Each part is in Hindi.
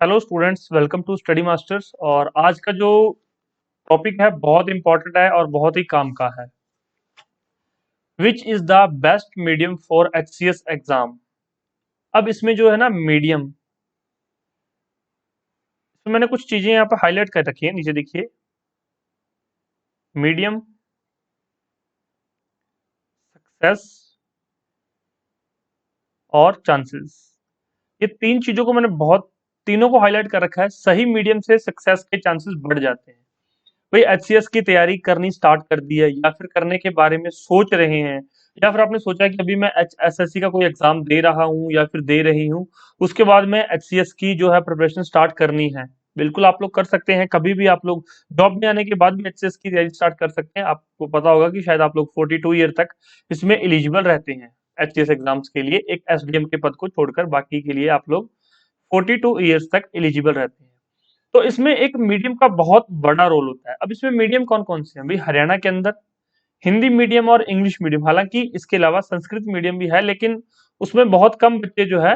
Hello students, welcome to Study Masters. और आज का जो टॉपिक है बहुत इंपॉर्टेंट है और बहुत ही काम का है। Which is the best medium for HCS exam. अब इसमें जो है ना मीडियम, इसमें मैंने कुछ चीजें यहाँ पर हाईलाइट कर रखी है, नीचे देखिए। मीडियम, सक्सेस और चांसेस, ये तीन चीजों को मैंने बहुत तीनों को हाईलाइट कर रखा है। सही मीडियम से सक्सेस के चांसेस बढ़ जाते हैं। भाई एचसीएस की तैयारी करनी स्टार्ट कर दी है या फिर करने के बारे में सोच रहे हैं, या फिर आपने सोचा कि अभी मैं एचएसएससी का कोई एग्जाम दे रहा हूँ या फिर दे रही हूँ, उसके बाद में एचसीएस की जो है प्रिपरेशन स्टार्ट करनी है। बिल्कुल आप लोग कर सकते हैं। कभी भी आप लोग जॉब में आने के बाद भी एचसीएस की तैयारी स्टार्ट कर सकते हैं। आपको पता होगा कि शायद आप लोग 42 ईयर तक इसमें एलिजिबल रहते हैं एचसीएस एग्जाम्स के लिए, एक एसडीएम के पद को छोड़कर बाकी के लिए आप लोग 42 ईयर्स तक एलिजिबल रहते हैं। तो इसमें एक मीडियम का बहुत बड़ा रोल होता है। अब इसमें मीडियम कौन कौन से हैं भाई? हरियाणा के अंदर हिंदी मीडियम और इंग्लिश मीडियम, हालांकि इसके अलावा संस्कृत मीडियम भी है, लेकिन उसमें बहुत कम बच्चे जो है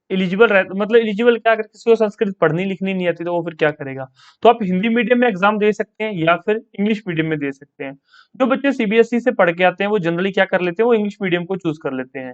एलिजिबल रहते। मतलब एलिजिबल क्या, अगर किसी को संस्कृत पढ़नी लिखनी नहीं आती तो वो फिर क्या करेगा? तो आप हिंदी मीडियम में एग्जाम दे सकते हैं या फिर इंग्लिश मीडियम में दे सकते हैं। जो बच्चे सीबीएसई से पढ़ के आते हैं वो जनरली क्या कर लेते हैं, वो इंग्लिश मीडियम को चूज कर लेते हैं।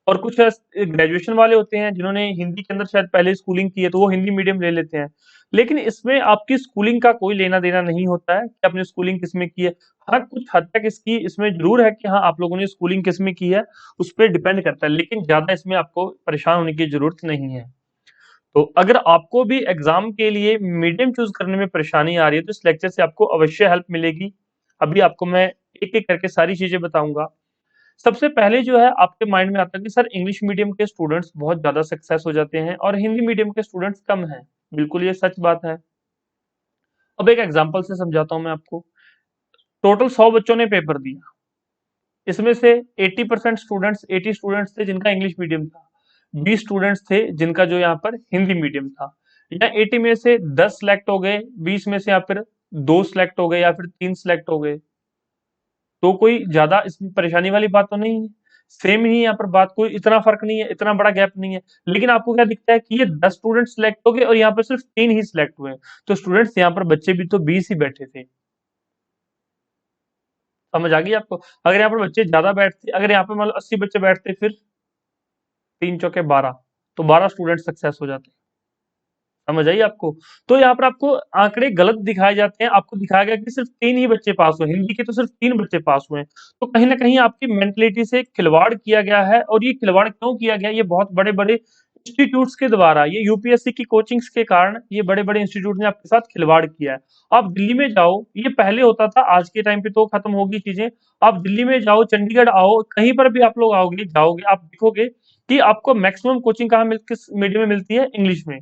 और कुछ ग्रेजुएशन वाले होते हैं जिन्होंने हिंदी के अंदर शायद पहले स्कूलिंग की है, तो वो हिंदी मीडियम ले लेते हैं। लेकिन इसमें आपकी स्कूलिंग का कोई लेना देना नहीं होता है कि आपने स्कूलिंग किसमें की है। हाँ, कुछ हद तक इसकी इसमें जरूर है कि हाँ आप लोगों ने स्कूलिंग किसमें की है, उस पर डिपेंड करता है, लेकिन ज्यादा इसमें आपको परेशान होने की जरूरत नहीं है। तो अगर आपको भी एग्जाम के लिए मीडियम चूज करने में परेशानी आ रही है तो इस लेक्चर से आपको अवश्य हेल्प मिलेगी। अभी आपको मैं एक एक करके सारी चीजें बताऊंगा। सबसे पहले जो है आपके माइंड में आता है कि सर इंग्लिश मीडियम के स्टूडेंट्स बहुत ज्यादा सक्सेस हो जाते हैं और हिंदी मीडियम के स्टूडेंट्स कम हैं। बिल्कुल ये सच बात है। अब एक एग्जांपल से समझाता हूं मैं आपको। टोटल 100 बच्चों ने पेपर दिया, इसमें से 80% स्टूडेंट्स 80 स्टूडेंट्स थे जिनका इंग्लिश मीडियम था, 20 स्टूडेंट्स थे जिनका जो यहाँ पर हिंदी मीडियम था। या 80 में से 10 सिलेक्ट हो गए, 20 में से या फिर 2 सिलेक्ट हो गए या फिर 3 सिलेक्ट हो गए। तो कोई ज्यादा इसमें परेशानी वाली बात तो नहीं है। सेम ही यहाँ पर बात, कोई इतना फर्क नहीं है, इतना बड़ा गैप नहीं है। लेकिन आपको क्या दिखता है कि ये 10 स्टूडेंट सिलेक्ट हो गए और यहाँ पर सिर्फ 3 ही सिलेक्ट हुए। तो स्टूडेंट्स यहाँ पर बच्चे भी तो 20 ही बैठे थे। समझ आ गई आपको? अगर यहाँ पर बच्चे ज्यादा बैठते, अगर यहाँ पर मतलब 80 बच्चे बैठते, फिर 3 चौके 12, तो 12 स्टूडेंट सक्सेस हो जाते। समझ आई आपको? तो यहाँ पर आपको आंकड़े गलत दिखाए जाते हैं। आपको दिखाया गया कि सिर्फ 3 ही बच्चे पास हुए, हिंदी के तो सिर्फ 3 बच्चे पास हुए हैं। तो कहीं ना कहीं आपकी मेंटलिटी से खिलवाड़ किया गया है। और ये खिलवाड़ क्यों किया गया? ये बहुत बड़े बड़े इंस्टीट्यूट्स के द्वारा, ये यूपीएससी की कोचिंग्स के कारण ये बड़े बड़े इंस्टीट्यूट ने आपके साथ खिलवाड़ किया है। आप दिल्ली में जाओ, ये पहले होता था, आज के टाइम पे तो खत्म होगी चीजें। आप दिल्ली में जाओ, चंडीगढ़ आओ, कहीं पर भी आप लोग आओगे जाओगे, आप देखोगे कि आपको मैक्सिमम कोचिंग कहाँ किस मीडियम में मिलती है? इंग्लिश में।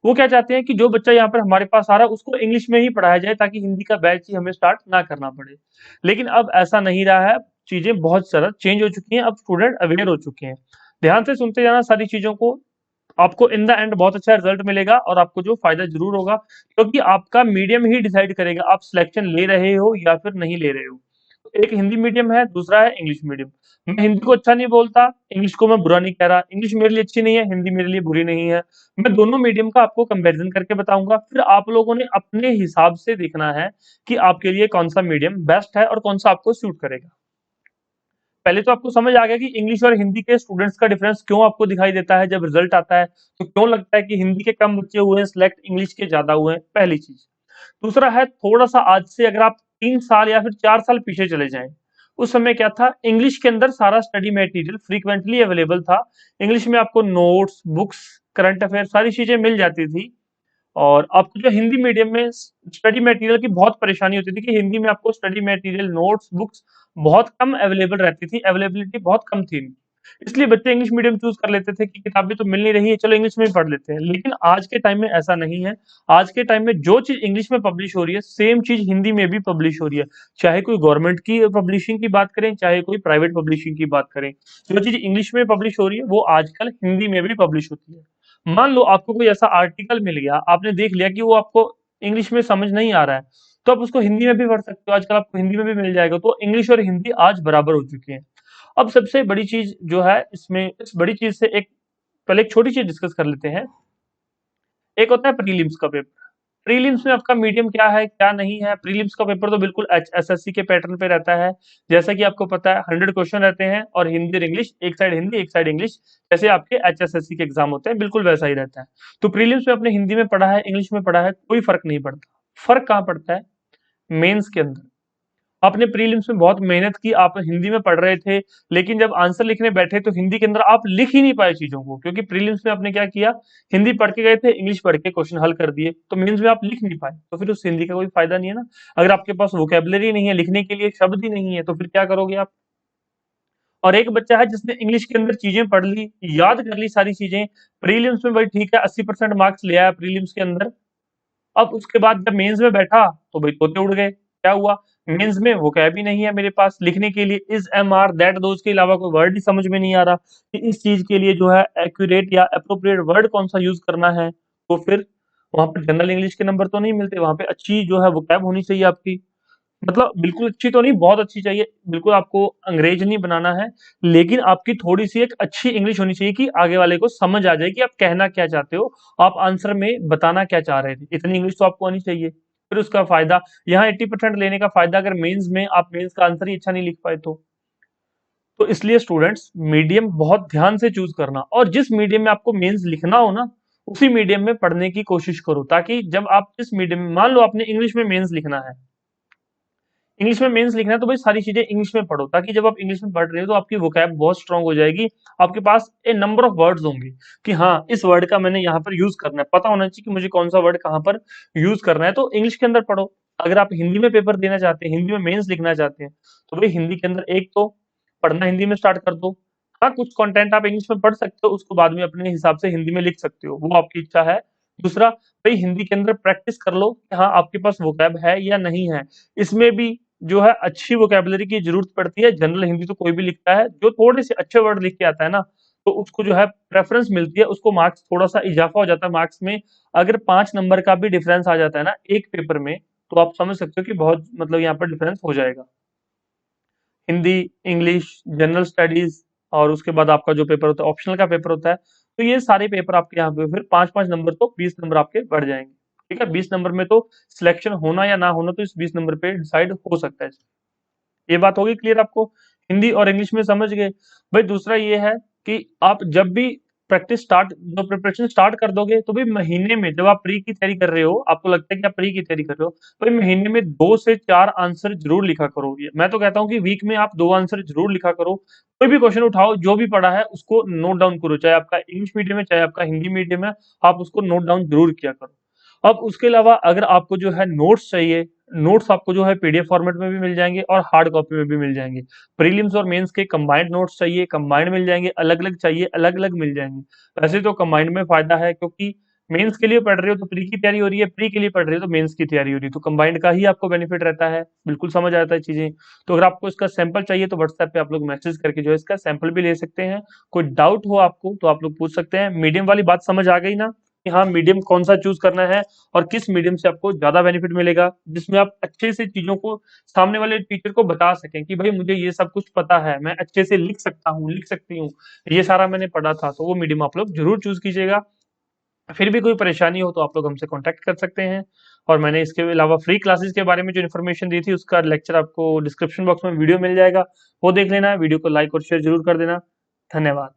वो क्या चाहते हैं कि जो बच्चा यहाँ पर हमारे पास आ रहा है उसको इंग्लिश में ही पढ़ाया जाए, ताकि हिंदी का बैच ही हमें स्टार्ट ना करना पड़े। लेकिन अब ऐसा नहीं रहा है। चीजें बहुत सारा चेंज हो चुकी हैं, अब स्टूडेंट अवेयर हो चुके हैं। ध्यान से सुनते जाना सारी चीजों को, आपको इन द एंड बहुत अच्छा रिजल्ट मिलेगा और आपको जो फायदा जरूर होगा, क्योंकि आपका मीडियम ही डिसाइड करेगा आप सिलेक्शन ले रहे हो या फिर नहीं ले रहे हो। एक हिंदी मीडियम है, दूसरा है इंग्लिश मीडियम। मैं हिंदी को अच्छा नहीं बोलता, इंग्लिश को मैं बुरा नहीं कह रहा। इंग्लिश मेरे लिए अच्छी नहीं है, हिंदी मेरे लिए बुरी नहीं है। मैं दोनों मीडियम का आपको कंपैरिजन करके बताऊंगा, फिर आप लोगों ने अपने हिसाब से देखना है कि आपके लिए कौन सा मीडियम बेस्ट है और कौन सा आपको सूट करेगा। पहले तो आपको समझ आ गया कि इंग्लिश और हिंदी के स्टूडेंट्स का डिफरेंस क्यों आपको दिखाई देता है। जब रिजल्ट आता है तो क्यों लगता है कि हिंदी के कम बच्चे हुए हैं सिलेक्ट, इंग्लिश के ज्यादा हुए हैं, पहली चीज। दूसरा है, थोड़ा सा आज से अगर आप 3 साल या फिर 4 साल पीछे चले जाएं, उस समय क्या था? इंग्लिश के अंदर सारा स्टडी मटेरियल फ्रीक्वेंटली अवेलेबल था। इंग्लिश में आपको नोट्स, बुक्स, करंट अफेयर सारी चीजें मिल जाती थी। और आपको जो हिंदी मीडियम में स्टडी मटेरियल की बहुत परेशानी होती थी कि हिंदी में आपको स्टडी मटेरियल, नोट्स, बुक्स बहुत कम अवेलेबल रहती थी, अवेलेबिलिटी बहुत कम थी। इसलिए बच्चे इंग्लिश मीडियम चूज कर लेते थे कि किताबें तो मिल नहीं रही है, चलो इंग्लिश में ही पढ़ लेते हैं। लेकिन आज के टाइम में ऐसा नहीं है। आज के टाइम में जो चीज इंग्लिश में पब्लिश हो रही है, सेम चीज हिंदी में भी पब्लिश हो रही है। चाहे कोई गवर्नमेंट की पब्लिशिंग की बात करें, चाहे कोई प्राइवेट पब्लिशिंग की बात करें, जो चीज इंग्लिश में पब्लिश हो रही है वो आजकल हिंदी में भी पब्लिश होती है। मान लो आपको कोई ऐसा आर्टिकल मिल गया, आपने देख लिया कि वो आपको इंग्लिश में समझ नहीं आ रहा है, तो आप उसको हिंदी में भी पढ़ सकते हो। आजकल आपको हिंदी में भी मिल जाएगा। तो इंग्लिश और हिंदी आज बराबर हो चुकी है। अब सबसे बड़ी चीज जो है इसमें, इस बड़ी चीज से एक, पहले एक छोटी चीज डिस्कस कर लेते हैं एक होता है प्रीलिम्स का पेपर। प्रीलिम्स में आपका मीडियम क्या है क्या नहीं है। प्रीलिम्स का पेपर तो बिल्कुल एसएससी के पैटर्न पे रहता है। जैसा कि आपको पता है 100 क्वेश्चन रहते हैं और हिंदी और इंग्लिश, एक साइड हिंदी एक साइड इंग्लिश, जैसे आपके एचएसएससी के एग्जाम होते हैं बिल्कुल वैसा ही रहता है। तो प्रीलिम्स में आपने हिंदी में पढ़ा है इंग्लिश में पढ़ा है कोई फर्क नहीं पड़ता। फर्क कहाँ पड़ता है? मेंस के अंदर। आपने प्रीलिम्स में बहुत मेहनत की, आप हिंदी में पढ़ रहे थे, लेकिन जब आंसर लिखने बैठे तो हिंदी के अंदर आप लिख ही नहीं पाए चीजों को, क्योंकि प्रीलिम्स में आपने क्या किया, हिंदी पढ़ के गए थे, इंग्लिश पढ़ के क्वेश्चन हल कर दिए, तो मेंस में आप लिख नहीं पाए, तो फिर उस हिंदी का कोई फायदा नहीं है ना। अगर आपके पास वोकेबलरी नहीं है, लिखने के लिए शब्द ही नहीं है, तो फिर क्या करोगे आप। और एक बच्चा है जिसने इंग्लिश के अंदर चीजें पढ़ ली, याद कर ली सारी चीजें, प्रीलिम्स में भाई ठीक है 80% मार्क्स ले आया प्रीलिम्स के अंदर। अब उसके बाद जब मेंस में बैठा तो भाई तोते उड़ गए। क्या हुआ? मेंस में वो कैब ही नहीं है मेरे पास लिखने के लिए, is am are that those के अलावा कोई वर्ड ही समझ में नहीं आ रहा कि इस चीज के लिए जो है एक्यूरेट या अप्रोप्रिएट वर्ड कौन सा यूज करना है। तो फिर वहां पर जनरल इंग्लिश के नंबर तो नहीं मिलते, वहां पे अच्छी जो है वो कैब होनी चाहिए आपकी। मतलब बिल्कुल अच्छी तो नहीं, बहुत अच्छी चाहिए, बिल्कुल आपको अंग्रेज नहीं बनाना है, लेकिन आपकी थोड़ी सी एक अच्छी इंग्लिश होनी चाहिए कि आगे वाले को समझ आ जाए कि आप कहना क्या चाहते हो, आप आंसर में बताना क्या चाह रहे थे, इतनी इंग्लिश तो आपको आनी चाहिए। फिर उसका फायदा, यहाँ 80% लेने का फायदा, अगर मेंस में आप मेंस का आंसर ही अच्छा नहीं लिख पाए तो इसलिए स्टूडेंट्स मीडियम बहुत ध्यान से चूज करना, और जिस मीडियम में आपको मेंस लिखना हो ना, उसी मीडियम में पढ़ने की कोशिश करो, ताकि जब आप इस मीडियम में, मान लो आपने इंग्लिश में मेंस लिखना है, इंग्लिश में मेंस लिखना है, तो भाई सारी चीजें इंग्लिश में पढ़ो, ताकि जब आप इंग्लिश में पढ़ रहे हो तो आपकी वोकैब बहुत स्ट्रांग हो जाएगी। आपके पास ए नंबर ऑफ वर्ड्स होंगे कि हाँ इस वर्ड का मैंने यहाँ पर यूज करना है, पता होना चाहिए कि मुझे कौन सा वर्ड कहाँ पर यूज करना है, तो इंग्लिश के अंदर पढ़ो। अगर आप हिंदी में पेपर देना चाहते हैं, हिंदी में मेंस लिखना चाहते हैं, तो भाई हिंदी के अंदर एक तो पढ़ना हिंदी में स्टार्ट कर दो। हाँ कुछ कंटेंट आप इंग्लिश में पढ़ सकते हो, उसको बाद में अपने हिसाब से हिंदी में लिख सकते हो, वो आपकी इच्छा है। दूसरा, भाई हिंदी के अंदर प्रैक्टिस कर लो कि हाँ आपके पास वोकैब है या नहीं है। इसमें भी जो है अच्छी वोकैबुलरी की जरूरत पड़ती है। जनरल हिंदी तो कोई भी लिखता है, जो थोड़े से अच्छे वर्ड लिख के आता है ना, तो उसको जो है प्रेफरेंस मिलती है, उसको मार्क्स थोड़ा सा इजाफा हो जाता है मार्क्स में। अगर 5 नंबर का भी डिफरेंस आ जाता है ना एक पेपर में, तो आप समझ सकते हो कि बहुत मतलब यहाँ पर डिफरेंस हो जाएगा। हिंदी, इंग्लिश, जनरल स्टडीज, और उसके बाद आपका जो पेपर होता है ऑप्शनल का पेपर होता है, तो ये सारे पेपर आपके यहाँ पे फिर 5-5 नंबर तो 20 नंबर आपके बढ़ जाएंगे। ठीक है, 20 नंबर में तो सिलेक्शन होना या ना होना तो इस 20 नंबर पे डिसाइड हो सकता है। ये बात होगी क्लियर आपको? हिंदी और इंग्लिश में समझ गए। भाई दूसरा ये है कि आप जब भी प्रैक्टिस स्टार्ट, जो प्रिपरेशन स्टार्ट कर दोगे, तो भाई महीने में जब आप प्री की तैयारी कर रहे हो, आपको लगता है कि आप प्री की तैयारी कर रहे हो, तो भाई महीने में 2 से 4 आंसर जरूर लिखा करो। मैं तो कहता हूँ कि वीक में आप 2 आंसर जरूर लिखा करो। कोई भी क्वेश्चन उठाओ, जो भी पढ़ा है उसको नोट डाउन करो, चाहे आपका इंग्लिश मीडियम है चाहे आपका हिंदी मीडियम है, आप उसको नोट डाउन जरूर किया करो। अब उसके अलावा अगर आपको जो है नोट्स चाहिए, नोट्स आपको जो है पीडीएफ फॉर्मेट में भी मिल जाएंगे और हार्ड कॉपी में भी मिल जाएंगे। प्रीलिम्स और मेंस के कंबाइंड नोट्स चाहिए कंबाइंड मिल जाएंगे, अलग अलग चाहिए अलग अलग मिल जाएंगे। वैसे तो कंबाइंड में फायदा है, क्योंकि मेंस के लिए पढ़ रहे हो तो प्री की तैयारी हो रही है, प्री के लिए पढ़ रहे हो तो मेंस की तैयारी हो रही है, तो कंबाइंड का ही आपको बेनिफिट रहता है। बिल्कुल समझ आता है चीजें। तो अगर आपको इसका सैंपल चाहिए तो व्हाट्सएप पे आप लोग मैसेज करके जो है इसका सैंपल भी ले सकते हैं। कोई डाउट हो आपको तो आप लोग पूछ सकते हैं। मीडियम वाली बात समझ आ गई ना, कि हाँ मीडियम कौन सा चूज करना है और किस मीडियम से आपको ज्यादा बेनिफिट मिलेगा, जिसमें आप अच्छे से चीजों को सामने वाले टीचर को बता सकें कि भाई मुझे ये सब कुछ पता है, मैं अच्छे से लिख सकता हूँ लिख सकती हूँ, ये सारा मैंने पढ़ा था। तो वो मीडियम आप लोग जरूर चूज कीजिएगा। फिर भी कोई परेशानी हो तो आप लोग हमसे कांटेक्ट कर सकते हैं। और मैंने इसके अलावा फ्री क्लासेस के बारे में जो इन्फॉर्मेशन दी थी उसका लेक्चर आपको डिस्क्रिप्शन बॉक्स में वीडियो मिल जाएगा, वो देख लेना। वीडियो को लाइक और शेयर जरूर कर देना। धन्यवाद।